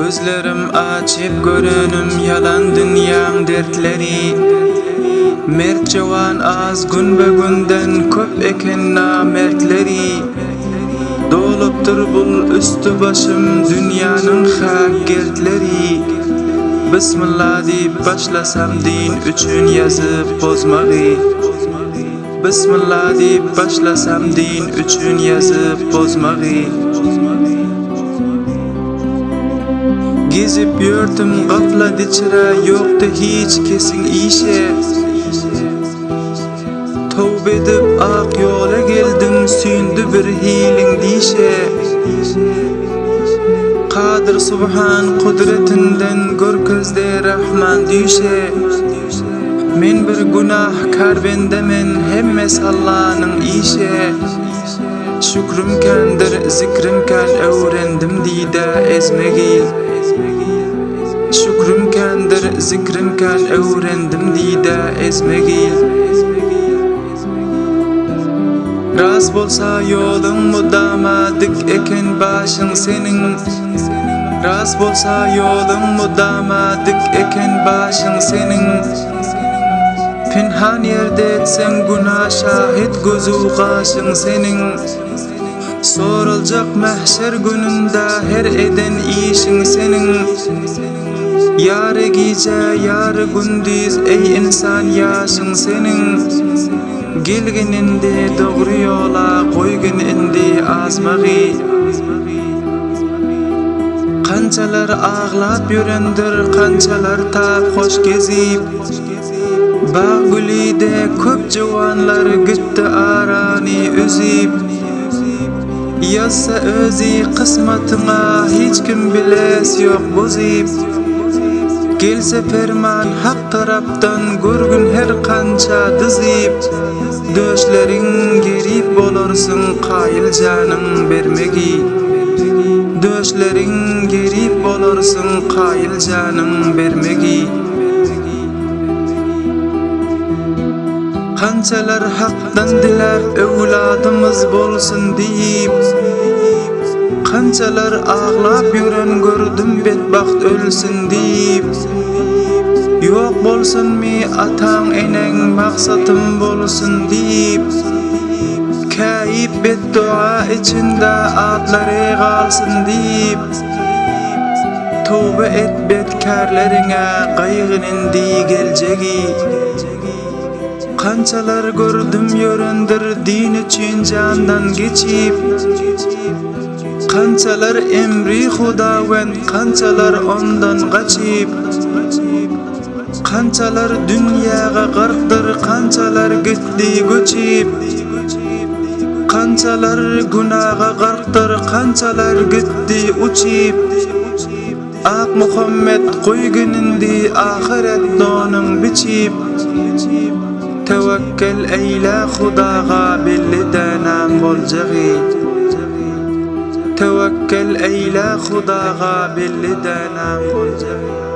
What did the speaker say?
Gözlerim açıp görenim yalan dünyanın dertleri. Mert cavan az gün be günden köp eken namertleri. Doluptur bul üstü başım dünyanın hakgertleri. Bismillah deyip başlasam din üçün yazıp bozmağı. Bismillah deyip başlasam din üçün yazıp bozmağı. Gezip yurtum gafla diçire yoktu hiç kesin işe. Tövbe edip ak yola geldim sündü bir hilin dişe. Kadir subhan kudretinden görközde rahman düşe. Men bir günahkar bendemen hemmes Allah'nın işe. Şükrümkendir zikrimken öğrendim dide ezmegi. Şükrümkendir zikrimken öğrendim dide ezmegi. Rast bolsa yolun mudama dik eken başın senin. Rast bolsa yolun mudama dik eken başın senin. Pinhan yerde etsen günah şahit gözü kaşın senin. Sorulacak mahşer gününde her eden işin senin. Yarı gece yarı gündüz ey insan yaşın senin. Gelgininde doğru yola koygun indi azmağı. Kançalar ağlap yörendir, kançalar tap hoş gezip. Bağ gülüde köp civanlar gitti arani üzip. Yazsa özü kısmatına hiç kim biles yok bozip. Gelse ferman hak taraftan görgün her kança dizip. Döşlerin gerip olursun kayıl canın vermegi. Döşlerin gerip olursun kayıl canın vermegi. Kançalar haktan diler evladımız bolsun deyip. Kançalar ağlap yüren gördüm bedbaht ölsün deyip. Yok bolsun mi atan enen maksatım bolsun deyip. Kayıp beddua içinde adları kalsın deyip. Tövbe et bedkarlarına kaygın indi geleceği. Kançalar gördüm yörendir din için candan geçip. Kançalar emri Hudavend, kançalar ondan kaçıp. Kançalar dünyaga garptır, kançalar gitti göçüp. Kançalar günaha garptır, kançalar gitti uçup. Ak Muhammed koygunindi ahiret donun biçip. Tevekkül eyle Hudaga belli denam bolcağı. Tevekkül eyle Hudaga belli denam bolcağı.